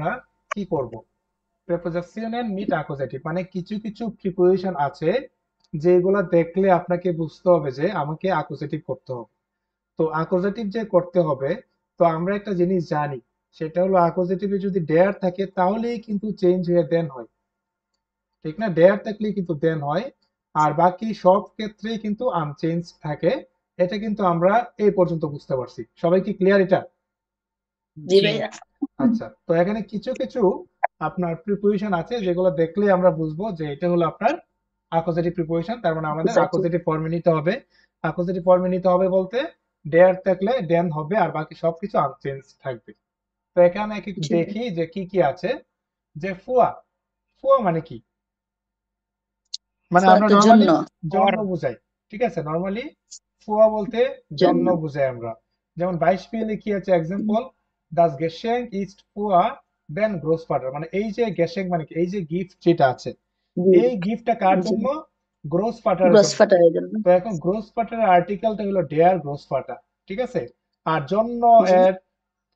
আমরা কি করব, প্রেপোজিশন মিট অ্যাকুজেটিভ, মানে কিছু কিছু প্রিপোজিশন আছে যেগুলো দেখলে আপনাকে বুঝতে হবে যে আমাকে অ্যাকুজেটিভ করতে হবে। তো অ্যাকুজেটিভ যে করতে হবে, তো আমরা একটা জিনিস জানি, সেটা হলো অ্যাকুজেটিভে যদি ডেয়ার থাকে তাহলেই কিন্তু চেঞ্জ হয়ে দেন হয়, ঠিক না? ডেয়ার থাকলেই কিন্তু দেন হয়, আর বাকি সব ক্ষেত্রেই কিন্তু আনচেঞ্জ থাকে। এটা কিন্তু আমরা এই পর্যন্ত বুঝতে পারছি। সবাই কি ক্লিয়ার এটা? জি জি। ভাইয়া। আচ্ছা, তো এখানে কিছু কিছু আপনার প্রিপোজিশন আছে যেগুলো দেখলে আমরা বুঝবো যে এটা হলো আপনার অ্যাকুজেটিভ প্রিপোজিশন, তার মানে আমাদের Accusative. অ্যাকুজেটিভ ফর্মে নিতে হবে। অ্যাকুজেটিভ ফর্মে নিতে হবে বলতে ডেয়ার থাকলে দেন হবে আর বাকি সবকিছু আনচেঞ্জ থাকবে। তো এখানে একটু জি ভাইয়া। দেখি যে কি কি আছে। যে ফুয়া, ফুয়া মানে কি? মানে আমরা তো নর্মালি জন্য ওর জন্ম বুঝাই, ঠিক আছে? নর্মালি ফুয়া বলতে জন্ম জন্য বুঝাই আমরা। যেমন বাইশপিএলে কি আছে এক্সাম্পল, দাস গেশেঙ্ক ইস্ট ফুয়া দেন গ্রোসফাটার, মানে এই যে গেশেঙ্ক মানে কি, এই যে গিফট যেটা আছে, জি এই গিফটটা কার জি জন্য? গ্রোসফাটারের গ্রস জন্য। ফাটারের জন্য। তো এখন গ্রোসফাটারের আর্টিকেলটা হলো ডেয়ার গ্রোসফাটার, ঠিক আছে? আর জন্য জি এর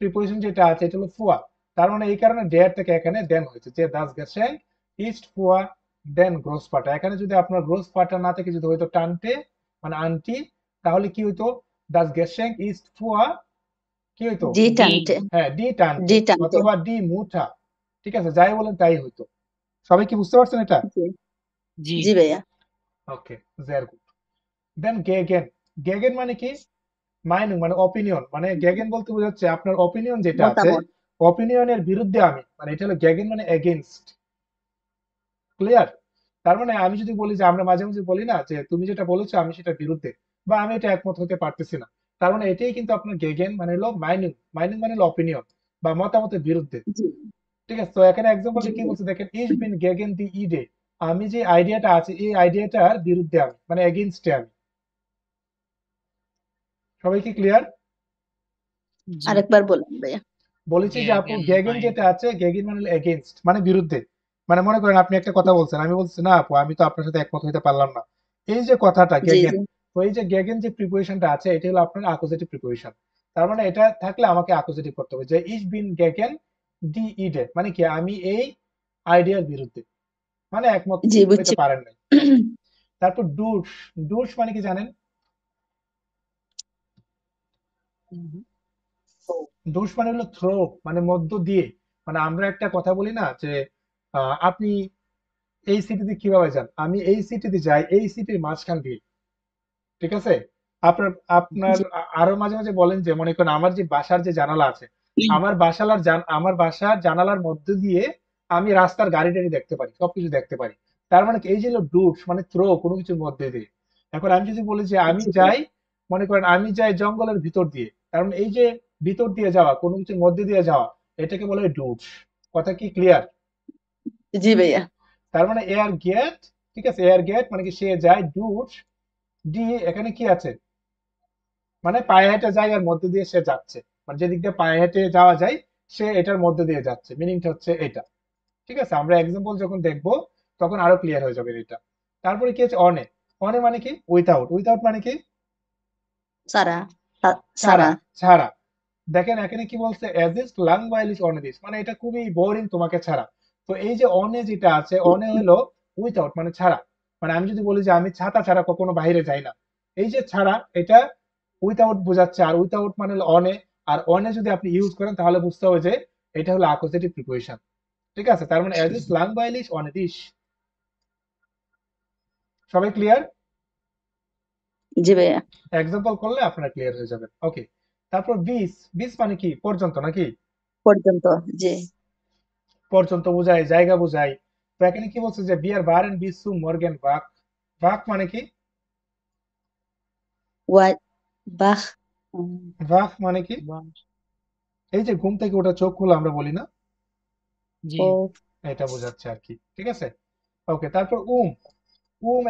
প্রিপোজিশন যেটা আছে এটা হলো ফুয়া। তার মানে এই কারণে ডেয়ার থেকে এখানে দেন হয়েছে, যে দাস গেশেঙ্ক ইস্ট ফুয়া দেন গ্রোসফাটার। এখানে যদি আপনার গ্রোসফাটার না থেকে যদি হয়তো টানতে, মানে আন্টি, তাহলে কি হইতো? দাস গেশেঙ্ক ইস্ট ফুয়া, কি হইতো? G D. টানতে। হ্যাঁ, ডি টানতে জি টানতে। অথবা ডি মুঠা, ঠিক আছে? যাই বলেন তাই হইতো। সবাই কি বুঝতে পারছেন এটা? জি জি। জি ভাইয়া। ওকে, ভেরি গুড। দেন গেগেন, গেগেন মানে কি? মাইনুং মানে অপিনিয়ন, মানে গেগেন বলতে বোঝাচ্ছে আপনার অপিনিয়ন যেটা আছে, মতামত। অপিনিয়নের বিরুদ্ধে আমি, মানে এটা হলো গেগেন মানে এগেইনস্ট। ক্লিয়ার? তার মানে আমি যদি বলি যে, আমরা মাঝে মাঝে বলি না যে তুমি যেটা বলেছো আমি সেটা বিরুদ্ধে, বা আমি এটা একমত হতে পারতেছি না, তার মানে এটাই কিন্তু আপনার গেগেন মানে হলো মাইনুং। মাইনুং মানে হলো অপিনিয়ন বা মতামতের বিরুদ্ধে, জি ঠিক আছে? তো এখানে জি এক্সাম্পলটা কি ভাইয়া। বলছে দেখেন, ইস বিন গেগেন দি ইডে, আমি যে আইডিয়াটা আছে এই আইডিয়াটার বিরুদ্ধে আমি, মানে এগেইনস্টে আমি। সবাই কি ক্লিয়ার? জি। আরেকবার বলেন ভাইয়া। বলেছি যে আপু গেগেন গেগেন মাইন। যেটা আছে, গেগেন মানে হলো এগেইনস্ট, মানে বিরুদ্ধে। মানে মনে করেন আপনি একটা কথা বলছেন, আমি বলছি না আপু আমি তো আপনার সাথে একমত হইতে পারলাম না, এই যে কথাটা জি গেগেন। জি তো এই যে গেগেন যে প্রিপোজিশনটা আছে এটা হলো আপনার অ্যাকুজেটিভ প্রিপোজিশন। তার মানে এটা থাকলে আমাকে অ্যাকুজেটিভ করতে হবে, যে ইস বিন গেগেন ডি ইডে, মানে কি আমি এই আইডিয়ার বিরুদ্ধে, মানে একমত জি হইতে বুঝছি। পারেন নাই। তারপর ডুস, ডুস মানে কি জানেন? ডুস মানে হলো থ্রো, মানে মধ্য দিয়ে। মানে আমরা একটা কথা বলি না যে আপনি এই সিটিতে কিভাবে যান, আমি এই সিটিতে যাই এই সিটির মাঝখান দিয়ে, ঠিক আছে? আপনার আপনার জি আরো মাঝে মাঝে বলেন যে, মনে করেন আমার যে বাসার যে জানালা আছে, আমার বাসার জানালার মধ্যে দিয়ে আমি রাস্তার গাড়ি টাড়ি দেখতে পারি, সবকিছু দেখতে পারি। তার মানে কি, এই যে ডুটস মানে থ্রো কোনো কিছুর মধ্যে দিয়ে। এখন আমি যদি বলি যে আমি জি যাই, মনে করেন আমি যাই জঙ্গলের ভিতর দিয়ে, তার মানে এই যে ভিতর দিয়ে যাওয়া, কোনো কিছুর মধ্যে দিয়ে যাওয়া, এটাকে বলে ডুটস। কথা কি ক্লিয়ার? জি ভাইয়া। তার মানে এয়ার গেট, ঠিক আছে? এয়ার গেট মানে কি সে যায়, ডুটস ডি, এখানে কি আছে? মানে পায়ে হেঁটে যায় আর মধ্যে দিয়ে সে যাচ্ছে, মানে যেদিক দিয়ে পায়ে হেঁটে যাওয়া যায় সে এটার মধ্যে দিয়ে যাচ্ছে, মিনিংটা হচ্ছে এটা। ঠিক আছে, আমরা এক্সাম্পল যখন দেখবো তখন আরো ক্লিয়ার হয়ে যাবে এটা। তারপরে কি আছে? অনে, অনে মানে কি? উইথাউট, উইথাউট মানে কি? সারা। ছাড়া, সারা। ছাড়া। দেখেন এখানে কি বলছে, অ্যাজ ইস লাং বাইল ইস অনে দিস, মানে এটা খুবই বোরিং তোমাকে ছাড়া। তো এই যে অনে যেটা আছে, অনে হলো উইথাউট মানে ছাড়া। মানে আমি যদি বলি যে আমি ছাতা ছাড়া কখনো বাইরে যাই না, এই যে ছাড়া, এটা উইথাউট বোঝাচ্ছে, আর উইথাউট মানে হলো অনে। আর অনে যদি আপনি ইউজ করেন তাহলে বুঝতে হবে যে এটা হলো অ্যাকুজেটিভ প্রিপোজিশন, ঠিক আছে? তার মানে অ্যাজ ইস লাং বাইল ইস অনে দিস। সবাই ক্লিয়ার? জি ভাইয়া। এক্সাম্পল করলে আপনারা ক্লিয়ার হয়ে যাবেন। ওকে, তারপর বিস, বিস মানে কি? পর্যন্ত নাকি? পর্যন্ত। জি। পর্যন্ত বোঝায়, জায়গা বোঝায়। তো এখানে কি বলছে যে বিয়ার বারেন বিসু মর্গেন বাক, বাক মানে কি? ওয়া বাহ। বাক মানে কি? বাহ। এই যে ঘুম থেকে ওঠা চোখ খোলা আমরা বলি না, জি। ও এটা বোঝাচ্ছে আর কি, ঠিক আছে? ওকে, তারপর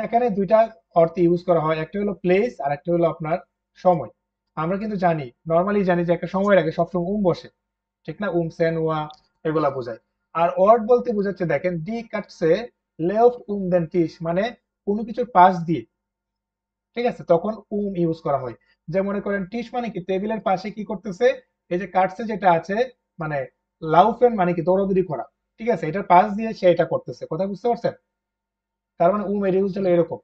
এখানে দুইটা অর্থে ইউজ করা হয়, একটা হলো প্লেস আর একটা হলো আপনার সময়। আমরা কিন্তু জানি, নর্মালি জানি যে একটা সময়ের আগে সবসময় বসে, ঠিক না? সেন ওয়া এগুলা বোঝায়। আর ওয়ার্ড বলতে বোঝাচ্ছে দেখেন, ডি কাটছে লেফট দেন টিস, মানে কোনো কিছুর পাশ দিয়ে, ঠিক আছে? তখন ইউজ করা হয়। যে মনে করেন টিস মানে কি? টেবিলের পাশে কি করতেছে, এই যে কাটছে যেটা আছে, মানে লাউফেন মানে কি দৌড়াদৌড়ি করা, ঠিক আছে, এটার পাশ দিয়ে সে এটা করতেছে, কথা বুঝতে পারছেন? তার মানে এর ইউজ হলো এরকম।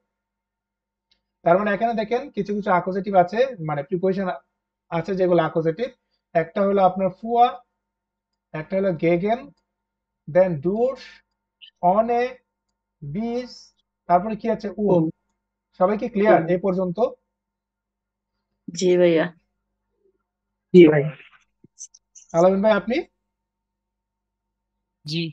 তার মানে এখানে দেখেন কিছু কিছু আকোজেটিভ আছে, মানে প্রিপোজিশন আছে যেগুলো আকোজেটিভ। একটা হলো আপনার ফুয়া, একটা হলো গেগেন, দেন ডুস, অনে, বিস, তারপরে কি আছে উম সবাই কি ক্লিয়ার উম এই পর্যন্ত? জি ভাইয়া। জি ভাই। আলামিন ভাই আপনি? জি।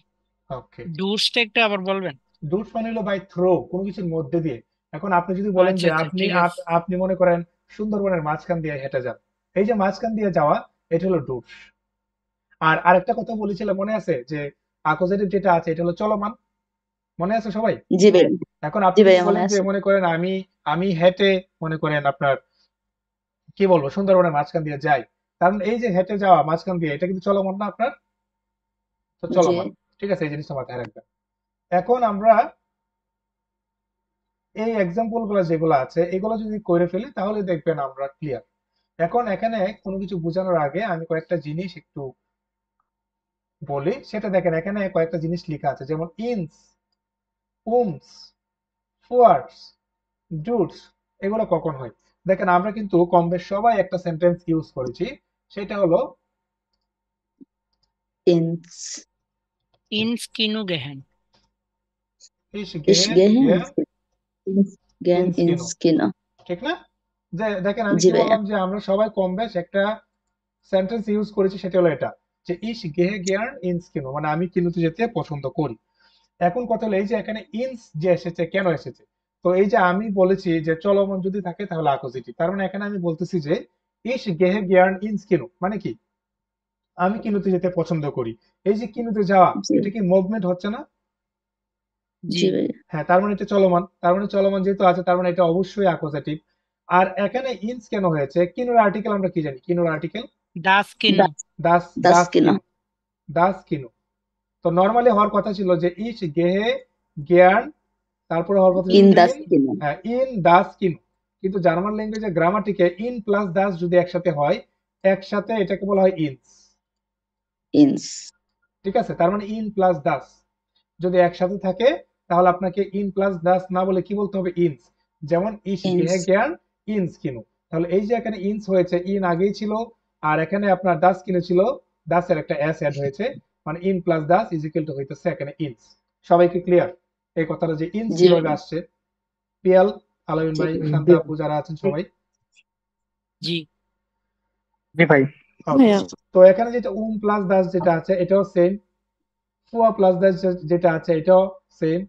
ওকে। ডুসটা একটু আবার বলবেন? ডুস মানে হলো বাই থ্রো, কোনো কিছুর মধ্যে দিয়ে। এখন আপনি যদি বলেন আচ্ছা যে আচ্ছা, আপনি ঠিক আছে। আপনি মনে করেন সুন্দরবনের মাঝখান দিয়ে হেঁটে যান, এই যে মাঝখান দিয়ে যাওয়া, এটা হলো ডুস। আর আরেকটা কথা বলেছিলাম মনে আছে যে আকোজেটিভ যেটা আছে এটা হলো চলমান, মনে আছে সবাই? জি হ্যাঁ। ভাইয়া। এখন জি আপনি যদি ভাইয়া মনে বলেন যে আছে। মনে করেন আমি আমি হেঁটে মনে করেন আপনার কি বলবো সুন্দরবনের মাঝখান দিয়ে যাই, কারণ এই যে হেঁটে যাওয়া মাঝখান দিয়ে এটা কিন্তু চলমান না আপনার, তো জি চলমান। ঠিক আছে, এই জিনিসটা মাথায় রাখবেন। এখন আমরা এই এক্সাম্পল গুলো যেগুলো আছে এগুলো যদি করে ফেলি তাহলে দেখবেন আমরা ক্লিয়ার। এখন এখানে কোনো কিছু বোঝানোর আগে আমি কয়েকটা জিনিস একটু বলি, সেটা দেখেন এখানে কয়েকটা জিনিস লেখা আছে, যেমন ইনস, উমস, ফুয়ার্স, ডুডস, এগুলো কখন হয়? দেখেন আমরা কিন্তু কম বেশ সবাই একটা সেন্টেন্স ইউজ করেছি, সেটা হলো ইনস ইনস্কিনু গেহেন। ইস ইশ গেহে গেহেন গিয়া ইনস গেন ইনস্কিনো, ইনস্কিনো। ঠিক না? যে দেখেন আমি জি কি ভাইয়া। বললাম যে আমরা সবাই কম বেশ একটা সেন্টেন্স ইউজ করেছি, সেটা হলো এটা, যে ইস গেহে গিয়ার ইনস্কিনো, মানে আমি কিনুতে যেতে পছন্দ করি। এখন কথা হলো এই যে এখানে ইনস যে এসেছে কেন এসেছে? তো এই যে আমি বলেছি যে চলমান যদি থাকে তাহলে আকোজিটিভ, তার মানে এখানে আমি বলতেছি যে ইস গেহে গিয়ার্ন ইনস কিনো মানে কি আমি কিনুতে যেতে পছন্দ করি। এই যে কিনুতে যাওয়া, জি এটা কি মুভমেন্ট হচ্ছে না? জি। জি ভাইয়া। হ্যাঁ, তার মানে এটা চলমান, তার মানে চলমান যেহেতু আছে তার মানে এটা অবশ্যই আকোজিটিভ। আর এখানে ইনস কেন হয়েছে? কিনুর আর্টিকেল আমরা কি জানি? কিনুর আর্টিকেল দাসকিনু। দাস দাস, দাস দাসকিনো। কিনু, দাস কিনু। তো নর্মালি হওয়ার কথা ছিল যে ইস গেহে গিয়ার্ন, তারপরে হওয়ার কথা ছিল ইন ইন, দাসকিনো। ইন দাস কিনু। কিন্তু জার্মান ল্যাঙ্গুয়েজে গ্রামাটিকে ইন প্লাস দাস যদি একসাথে হয়, একসাথে এটাকে বলা হয় ইনস। ইনস ঠিক আছে, তার মানে ইন প্লাস দাস যদি একসাথে থাকে তাহলে আপনাকে ইন প্লাস দাস না বলে কি বলতে হবে? ইনস। যেমন ইস ইনস গেহে গিয়ার্ন ইনস কিনু, তাহলে এই যে এখানে ইনস হয়েছে, ইন আগেই ছিল, আর এখানে আপনার দাস কিনু ছিল, দাসের একটা এস অ্যাড হয়েছে, মানে in plus Das is equal to হইতেছে এখানে ইনস। সবাইকে ক্লিয়ার এই কথাটা যে ইনস জি কিভাবে ভাইয়া। আসছে? পিয়াল, আলামিন জি ভাই, ভাইয়া। শান্তা জি আপু যারা আছেন সবাই? জি। জি ভাই। ওকে। ভাইয়া। তো এখানে যেটা প্লাস দাস যেটা আছে এটাও সেম, ফুয়া প্লাস দাস যেটা আছে এটাও সেম,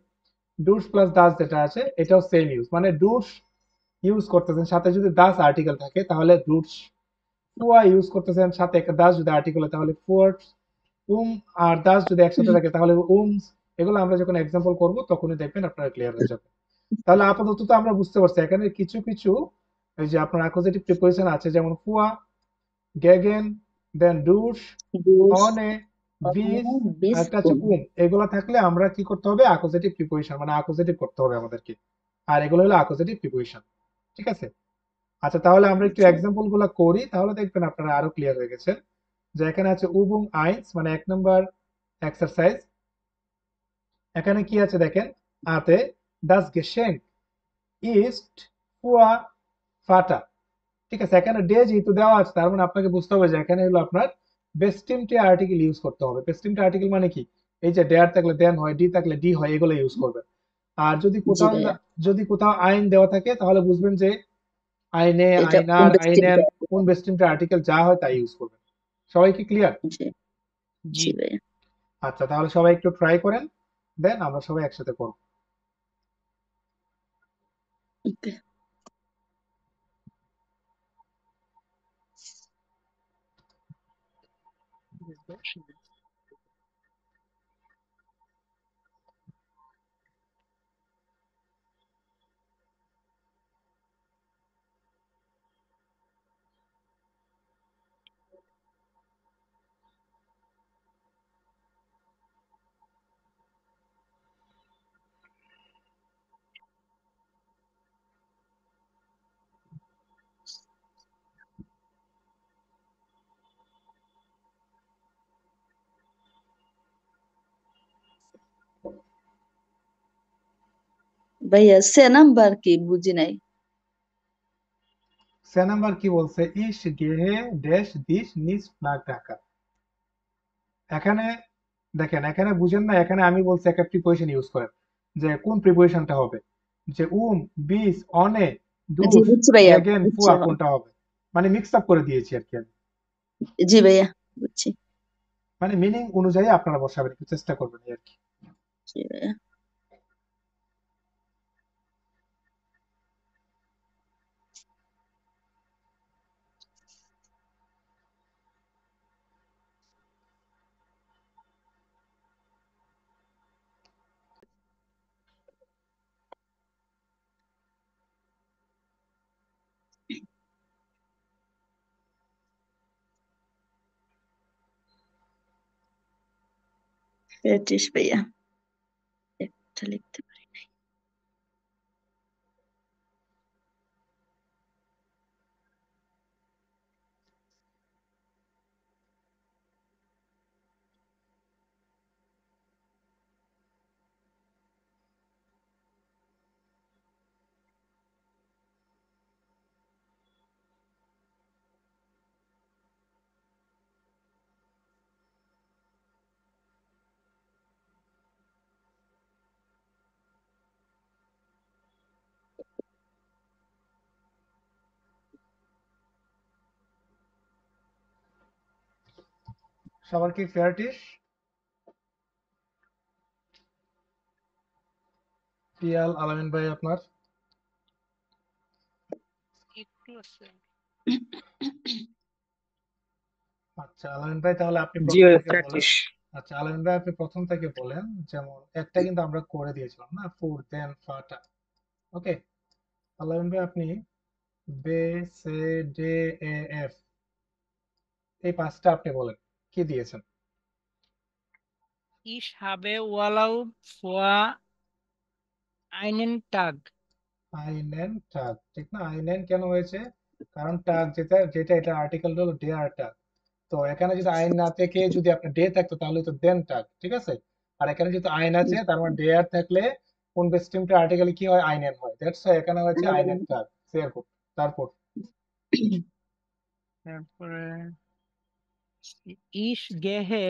ডুস প্লাস দাস যেটা আছে এটাও সেম ইউজ, মানে ডুস ইউজ করতেছেন সাথে যদি দাস আর্টিকেল থাকে তাহলে ডুস, ফুয়া ইউজ করতেছেন সাথে একটা দাস যদি আর্টিকেল হয় তাহলে ফুয়ার্স, আর দাস যদি একসাথে থাকে তাহলে উমস। এগুলো আমরা যখন এক্সাম্পল করব তখনই দেখবেন আপনারা ক্লিয়ার হয়ে যাবে। তাহলে আপাতত তো আমরা বুঝতে পারছি এখানে কিছু কিছু এই যে আপনার অ্যাকুজেটিভ প্রিপোজিশন আছে, যেমন ফুয়া, গেগেন, দেন ডুস, দুস অনে, বিস, আর বিস একটা আছে এগুলা থাকলে আমরা কি করতে হবে? অ্যাকুজেটিভ প্রিপোজিশন মানে অ্যাকুজেটিভ করতে হবে আমাদেরকে, আর এগুলো হলো অ্যাকুজেটিভ প্রিপোজিশন। ঠিক আছে? আচ্ছা, তাহলে আমরা একটু এক্সাম্পল গুলা করি তাহলে দেখবেন আপনারা আরো ক্লিয়ার হয়ে গেছেন। যে এখানে আছে উবুং আইন্স, মানে 1 নম্বর এক্সারসাইজ। এখানে কি আছে দেখেন, আতে das Geschenk ist für Vater। ঠিক আছে, এখানে ডে যেহেতু দেওয়া আছে তার মানে আপনাকে বুঝতে হবে যে এখানে হলো আপনার বেস্টিমটি আর্টিকেল ইউজ করতে হবে। বেস্টিমটি আর্টিকেল মানে কি? এই যে ডেয়ার থাকলে দেন হয়, ডি থাকলে ডি হয়, এগুলো ইউজ করবেন। আর যদি জি কোথাও ভাইয়া। যদি কোথাও আইন দেওয়া থাকে তাহলে বুঝবেন যে আইনে, এটা আইনার, ইনভেস্টিগেট। আইনের কোন বেস্টিমটি আর্টিকেল যা হয় তাই ইউজ করবেন। সবাই কি ক্লিয়ার? জি জি। জি ভাইয়া। আচ্ছা, তাহলে সবাই একটু ট্রাই করেন, দেন আমরা সবাই একসাথে করব। ওকে। ভাইয়া সে নাম্বার কি বুঝি নাই। সে নাম্বার কি বলছে? ইস গেহে ড্যাশ দিস নিজ নাক ঢাকা। এখানে দেখেন, এখানে বুঝেন না, এখানে আমি বলছি একটা প্রিপোজিশন ইউজ করেন, যে কোন প্রিপোজিশনটা হবে, যে বিস অনে জি দুস বুঝছি ভাইয়া, গেগেন বুঝছি ফুয়া এখন। কোনটা হবে। মানে মিক্স আপ করে দিয়েছি আর কি আমি। জি ভাইয়া, বুঝছি। মানে মিনিং অনুযায়ী আপনারা বসাবেন, একটু চেষ্টা করবেন এই আর কি। জি ভাইয়া। পেটিস ভাইয়া, একটা লিখতে পারি। সবার কি ফেয়ারটিস? পিয়াল আলামিন ভাই আপনার? একটু আছে। আচ্ছা আলামিন ভাই, তাহলে আপনি জি প্রথম ভাই থেকে বলেন। প্র্যাকটিস। আচ্ছা আলামিন ভাই, আপনি প্রথম থেকে বলেন। যেমন একটা কিন্তু আমরা করে দিয়েছিলাম না, ফুড দেন ফাটা। ওকে, আলামিন ভাই আপনি বে সে ডে এ এফ, এই পাঁচটা আপনি বলেন, কি দিয়েছেন? Ich habe Urlaub vor einen Tag. আইনেন টাগ, ঠিক না? আইনেন কেন হয়েছে? কারণ টাগ যেটা যেটা এটা আর্টিকেল হলো ডে আর টাগ। তো এখানে যদি আইন না থেকে যদি আপনার ডে থাকতো তাহলে তো দেন টাগ, ঠিক আছে? আর এখানে যেহেতু আইন আছে, তার মানে ডে আর থাকলে কোন বেস স্ট্রিমটা আর্টিকেলে কি হয়? আইনেন হয়। দ্যাটস ওয়াই এখানে হয়েছে আইনেন টাগ। ক্লিয়ার করুন। তারপর তারপরে Ich gehe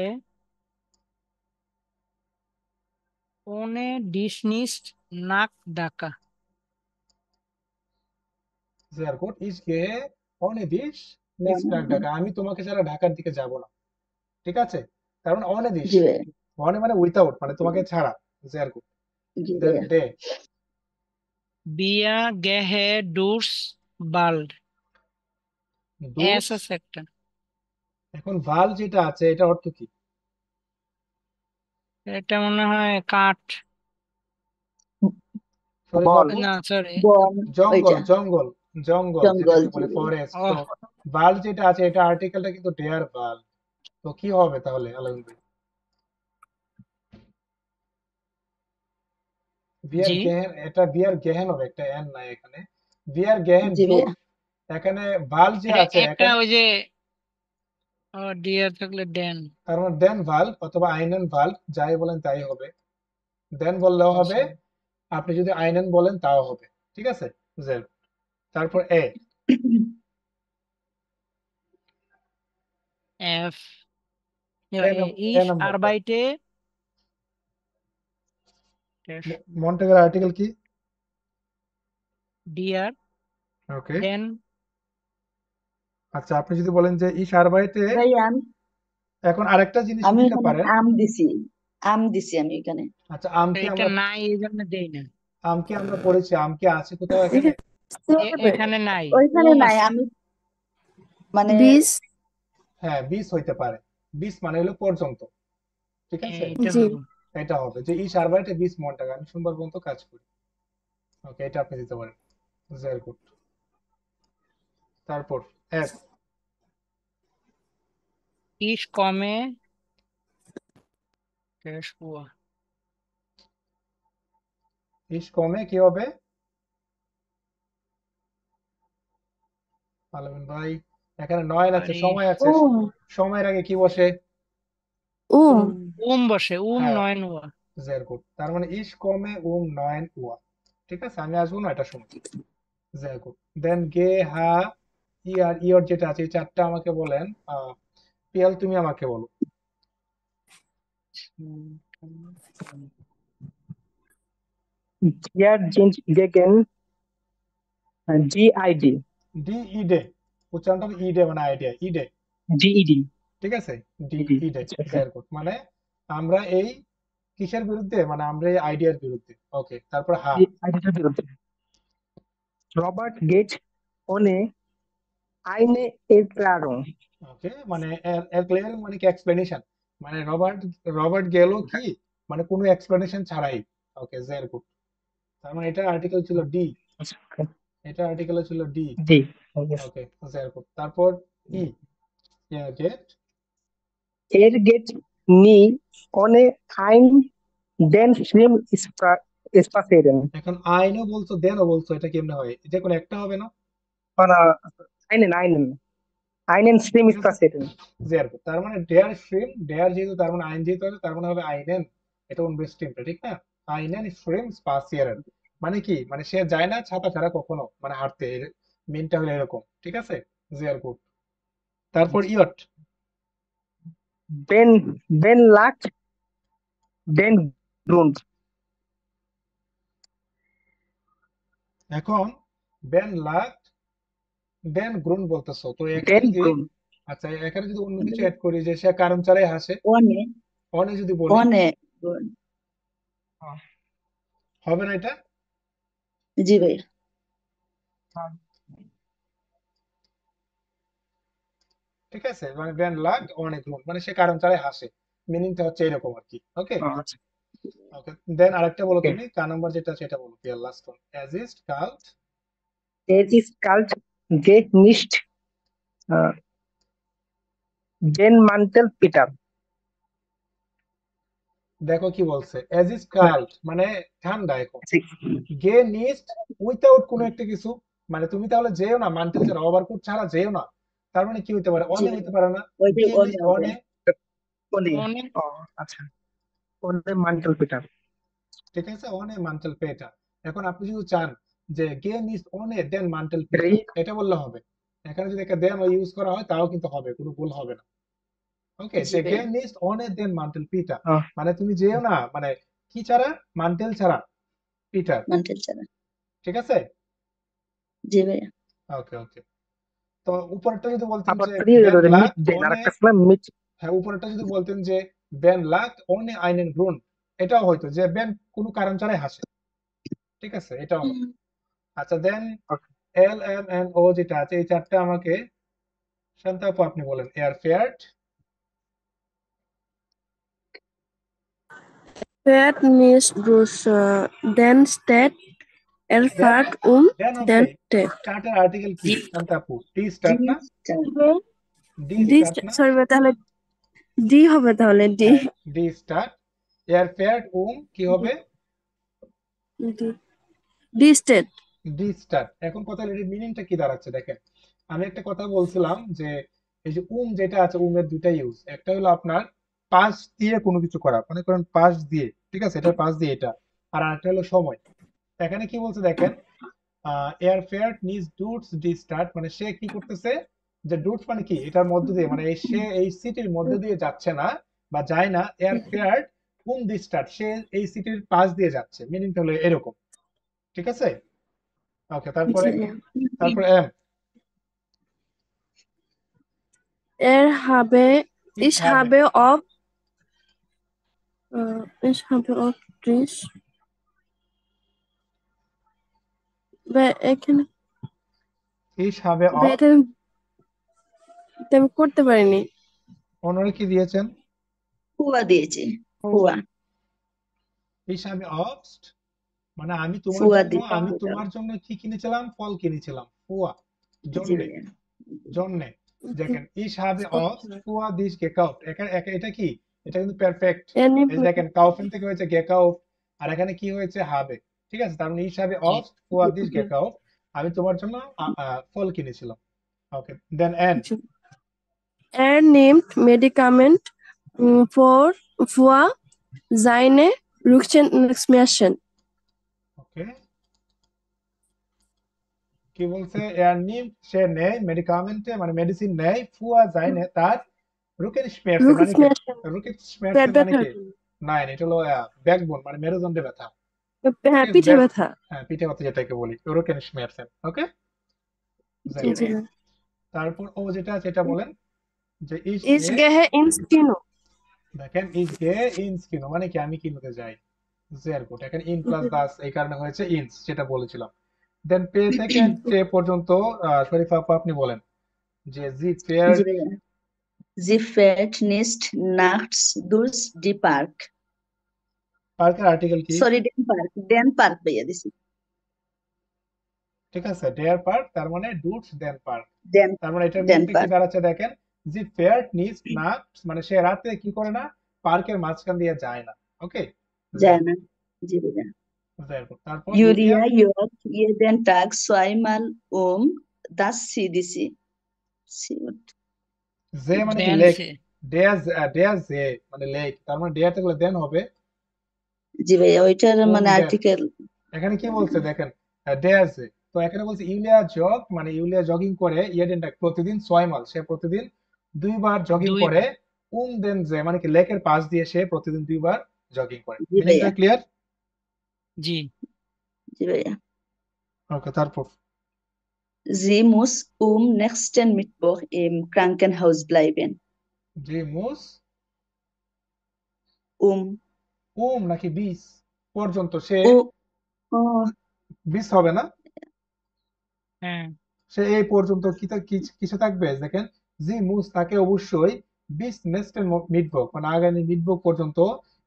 ohne dich nicht nach Dhaka. Clear code is গে অনে দিস নিজ নাক ঢাকা, আমি তোমাকে ছাড়া ঢাকার দিকে যাব না, ঠিক আছে? কারণ অনে দিস, জি ভাইয়া, অনে মানে উইথাউট, মানে তোমাকে ছাড়া। Clear code. জি দেন ভাইয়া। Day, Wir gehe durchs Wald. ডুস। S আছে একটা। এখন ভাল যেটা আছে এটা অর্থ কি? এটা মনে হয় কাঠ। সরি বল। বাপু, না সরি। বন, জঙ্গল ওইটা জঙ্গল জঙ্গল জঙ্গল, যেটাকে জি বলে ভাইয়া। ফরেস্ট। তো ওহ, বাল যেটা আছে এটা আর্টিকেলটা কিন্তু ডেয়ার বাল। তো কি হবে তাহলে আলামিন ভাই? বিয়ার জি গেহেন, এটা বিয়ার গেহেন হবে, একটা এন নাই এখানে। বিয়ার গেহেন জি ডুর, ভাইয়া। এখানে ভাল যে আছে একটা এখানে, ওই যে ডিয়ার থাকলে ড্যান। তার মানে দেন ভাল অথবা আইনেন ভাল, যাই বলেন তাই হবে। দেন বললেও হবে, আচ্ছা আপনি যদি আইনেন বলেন তাও হবে, ঠিক আছে? জেড। তারপর এ, এফ এ ich নাম্বারটা arbeite মন্টেগের আর্টিকেল কি? ডিয়ার ওকে, দেন আচ্ছা আপনি যদি বলেন যে ই সার্ভাইতে, ভাইয়া এখন আরেকটা জিনিস আমি নিতে এখানে পারেন। আম দিছি, আম দিছি আমি এখানে। আচ্ছা আমকে এটা আমরা, নাই এই জন্য দেই না। আমকে আমরা পড়েছি, আমকে আছে কোথাও এখানে? এখানে নাই। ওইখানে ওম নাই, আছে। আমি মানে বিশ। হ্যাঁ, 20 হইতে পারে। 20 মানে হলো পর্যন্ত, ঠিক আছে? এইটা জি। হলো এটা হবে যে ই সার্ভাইটে 20 মন টাকা, আমি সোমবার পর্যন্ত কাজ করি। ওকে, এটা আপনি দিতে পারেন। Very good. তারপর এস, ich komme vor. ইস কমে কি হবে আলামিন ভাই? এখানে 9 আছে, আরে সময় আছে। উম সময়ের আগে কি বসে? উম বসে হ্যাঁ, 9 Uhr. Very good. তার মানে ইস কমে 9 উয়া, ঠিক আছে, আমি আসবো না, এটা শুনো। sehr gut. দেন গে, হা, ইয়ার, ইয়র যেটা আছে এই চারটা আমাকে বলেন। পিয়াল তুমি আমাকে বলো। Hier sind gegen GID. ডি ইডে, উচ্চারণটা হবে ইডে, মানে আইডিয়া, ইডে। GED. ঠিক আছে, ডি ED. ইডে, আচ্ছা, আচ্ছা। sehr gut, মানে আমরা এই কিসের বিরুদ্ধে, মানে আমরা এই আইডিয়ার বিরুদ্ধে। ওকে, তারপর হা। GID এর বিরুদ্ধে। Robert geht ohne eine Erklärung. ওকে, মানে ক্লিয়ার মানে কি এক্সপ্লেনেশন, মানে রবার্ট রবার্ট গেল কি, মানে কোনো এক্সপ্লেনেশন ছাড়াই। ওকে, sehr gut, তার মানে এটা আর্টিকেল ছিল ডি, Okay. এটা আর্টিকেল ছিল ডি। D. Yes. ওকে, sehr gut, তারপর ই, gate. Geht nie ohne den Film spazieren. এখন আইনও বলছো দেনও বলছো, এটা কেমনে হয়, যে কোনো একটা হবে না? Oder einen Film ঠিক আছে, spazieren. sehr gut, তার মানে ডেয়ার স্ট্রিম, ডেয়ার যেহেতু তার মানে আইন যেহেতু আছে, তার মানে হবে আইনেন, এটা অন্য স্ট্রিমটা, ঠিক না? আইনেন স্ট্রিম স্পাসিয়ারেন, মানে কি, মানে সে যায় না ছাতা ছাড়া কখনো, মানে হাঁটতে, মিনটা হলো এরকম, ঠিক আছে, sehr gut, তারপর yacht. Ben lacht den Grund. এখন বেন লাক দেন গ্রুন বলতেছো, তো এখানে Den যদি, Grund. আচ্ছা এখানে যদি অন্য কিছু অ্যাড করি, যে সে কারণ ছাড়াই হাসে, অনে অনে যদি বলি, অনে হবে না এটা? জি ভাইয়া। ঠিক আছে, মানে বেন লাক অনেক গ্রুন, মানে সে কারণ ছাড়াই হাসে, মিনিংটা হচ্ছে এরকম আর কি। ওকে, আচ্ছা, ওকে, দেন আরেকটা বলো okay. তুমি, কার নাম্বার যেটা সেটা বলো, last one, as east cult. Es ist kalt, geht nicht äh, den Mantel Peter. দেখো কি বলছে, অ্যাজ ইস্ট কাল্ট মানে ঠান্ডা এখন, Six. গে নিস্ট উইথাউট কোনো একটা কিছু, মানে তুমি তাহলে যেও না, মান্টেল ছাড়া, ওভারকোট ছাড়া যেও না, তার মানে কি হইতে পারে, জি অনে ভাইয়া, হইতে পারে না? ওইটাই গে অনে নিস্ট হবে। অনে, Ohne. অনেক আচ্ছা, ohne Mantel Peter. ঠিক আছে, অনে মান্টেল পেটা। এখন আপনি যদি চান যে গে নিস্ট অনে দেন মান্টেল পিটা, Three. এটা বললে হবে। এখানে যদি একটা দেন ইউজ করা হয় তাও কিন্তু হবে, কোনো ভুল হবে না। ওকে, জি যে গে ভাইয়া, নিস্ট অনে দেন মান্টেল পিটা, Oh, মানে তুমি যেও না, মানে কি ছাড়া, মান্টেল ছাড়া, পিটার, মান্টেল ছাড়া। ঠিক আছে। জি ভাইয়া, ওকে, ওকে, তো উপরেরটা যদি বলতেন আবার যে three Ben lakh mit den, আর অনে, একটা ছিল mit. হ্যাঁ উপরেরটা যদি বলতেন যে বেন লাক অনে আইনেন গ্রুন, এটাও হয়তো, যে বেন কোনো কারণ ছাড়াই হাসে, ঠিক আছে, এটাও হবে। আচ্ছা, then Okay. L M N O যেটা আছে, এই চারটা আমাকে শান্ত আপু আপনি বলেন। এয়ার ফেয়ার, Fährt nicht durch den Stadt, er দেন, fährt দেন হবে den Stadt. স্টার্টের আর্টিকেল কি জি শান্ত আপু? ডি জি স্টার্ট না? ডি ডি স্টার্ট না? সরি তাহলে ডি হবে, তাহলে ডি হ্যাঁ, ডি স্টার্ট। এয়ার ফেয়ার কি হবে? D D state. D start. এখন কথা এর মিনিংটা কি দাঁড়াচ্ছে দেখেন, আমি একটা কথা বলছিলাম যে এই যে যেটা আছে, এর দুইটা ইউজ, একটা হলো আপনার পাশ দিয়ে কোনো কিছু করা, মনে করেন পাশ দিয়ে, ঠিক আছে, এটা পাশ দিয়ে এটা, আর আরেকটা হলো সময়। এখানে কি বলছে দেখেন, এয়ার ফেয়ার নিজ ডুটস ডি স্টার্ট, মানে সে কি করতেছে, যে ডুটস মানে কি, এটার মধ্য দিয়ে, মানে সে এই সিটির মধ্য দিয়ে যাচ্ছে না বা যায় না, এয়ার ফেয়ার দি স্টার্ট, সে এই সিটির পাশ দিয়ে যাচ্ছে, মিনিংটা হলো এরকম, ঠিক আছে। ওকে, জি তারপরে, ভাইয়া। তারপরে M, Ich habe ich habe auf dich এখানে ইস হবে অফ, এটা এটা আমি করতে পারিনি। ওনারা কি দিয়েছেন? ফুয়া দিয়েছে, ফুয়া ইস হবে অফস্ট, মানে আমি তোমার ফুয়া জন্য, দিয়েছে আমি ওটা। তোমার জন্য কি কিনেছিলাম, ফল কিনেছিলাম, ফুয়া, জি জন্যে, ভাইয়া, জন্যে। দেখেন ইস হবে অফ Okay. ফুয়া দিস গেকাউফট, এটা কি, এটা কিন্তু পারফেক্ট। Any এই যে দেখেন কাউফেন থেকে হয়েছে গেকাউফট, আর এখানে কি হয়েছে, হবে, ঠিক আছে, তার মানে ইস হবে অফ ফুয়া দিস গেকাউফট, আমি তোমার জন্য ফল কিনেছিলাম। ওকে, দেন এন, nimmt Medikament für seine Rückenschmerzen. Okay, কি বলছে er nimmt সে নেয় মেডিকামেন্টে মানে মেডিসিন নেয় ফুয়া seine তার Rückenschmerzen মানে কি Rückenschmerzen পেট মানে ব্যথা কি না এটা হলো ব্যাকবোন মানে মেরুদণ্ডে ব্যথা হ্যাঁ ঠিক আছে, পিঠে ব্যথা হ্যাঁ পিঠে ব্যথা যেটাকে বলি Rückenschmerzen ওকে জি ভাইয়া তারপর ও যেটা সেটা বলেন যে ich Ich gehe ins Kino দেখেন ich gehe ins Kino মানে কি আমি কিনোতে যাই sehr gut এখানে in প্লাস das এই কারণে হয়েছে ins সেটা বলেছিলাম দেন পে থেকে টে পর্যন্ত শরীফা আপু আপনি বলেন যে sie fährt জি ভাইয়া Sie fährt nicht nachts durch die Park. পার্কের আর্টিকেল কি Sorry, den Park ভাইয়া দিছি। ঠিক আছে ডেয়ার পার্ক তার মানে ডুটস দেন পার্ক Den তার মানে এটার den মিনিংটা কি Park দাঁড়াচ্ছে দেখেন জি ফেয়ার্ট নিজ না মানে সে রাতে কি করে না পার্কের মাঝখান দিয়ে যায় না ওকে যায় না। জি ভাইয়া তারপর Julia joggt jeden Tag zweimal das CDC. যে মানে কি দেন লেক সে ডেয়ার যে মানে লেক তার মানে ডেয়ার থাকলে দেন হবে জি ভাইয়া ওইটার মানে then। আর্টিকেল এখানে কি বলছে দেখেন ডেয়ার যে তো এখানে বলছে ইউলিয়া জগ মানে ইউলিয়া জগিং করে ইয়েডেন প্রতিদিন 6 মাইল সে প্রতিদিন 2 বার জগিং দুই করে দেন যে মানে কি লেকের পাশ দিয়ে সে প্রতিদিন 2 বার জগিং করে জি ভাইয়া ক্লিয়ার জি জি ভাইয়া ওকে তারপর Sie muss nächsten Mittwoch im Krankenhaus bleiben. জি মুস নাকি বিস পর্যন্ত সে Oh, বিস হবে না হ্যাঁ সে এই পর্যন্ত কিসে থাকবে দেখেন জি মুস তাকে অবশ্যই বিস নেক্সটের মিটবক মানে আগামী মিটবক পর্যন্ত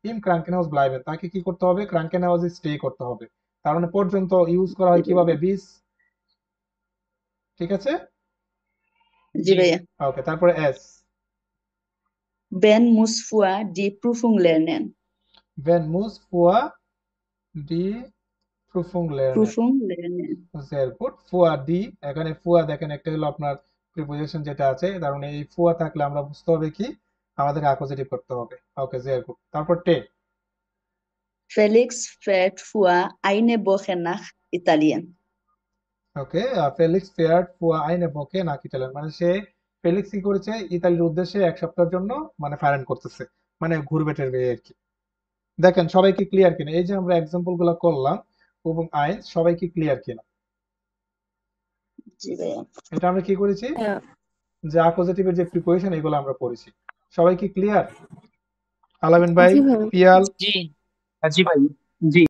ইম ক্রাঙ্কেনহাউস ব্লাইবেন তাকে কি করতে হবে ক্রাঙ্কেনহাউসে স্টে করতে হবে তার মানে পর্যন্ত ইউজ করা হয় কিভাবে বিস ঠিক আছে জি ভাইয়া ওকে তারপরে S Ben muss vor die Prüfung lernen. wenn muss vor die Prüfung lernen Prüfung lernen. sehr gut ফুয়া ডি এখানে ফুয়া দেখেন একটা হলো আপনার প্রিপোজিশন যেটা আছে তার মানে এই ফুয়া থাকলে আমরা বুঝতে হবে কি আমাদের অ্যাকুজেটিভ করতে হবে ওকে sehr gut তারপর টে Felix fährt vor eine Woche nach Italien. ওকে ফেলিক্স ফেয়ার্ড ফুয়া আইনে বকে না ইতালিয়ান মানে সে ফেলিক্স কি করেছে ইতালির উদ্দেশ্যে 1 সপ্তাহের জন্য মানে ফায়ারেন করতেছে মানে ঘুরবে টেরবে আর কি দেখেন সবাই কি ক্লিয়ার কিনা এই যে আমরা এক্সাম্পল গুলো করলাম এবং আইন সবাই কি ক্লিয়ার কিনা জি ভাইয়া এটা আমরা কি করেছি হ্যাঁ যে অ্যাকুজেটিভের যে প্রিপোজিশন এগুলো আমরা পড়েছি সবাই কি ক্লিয়ার আলামিন ভাই জি ভাই পিয়াল জি জি ভাই জি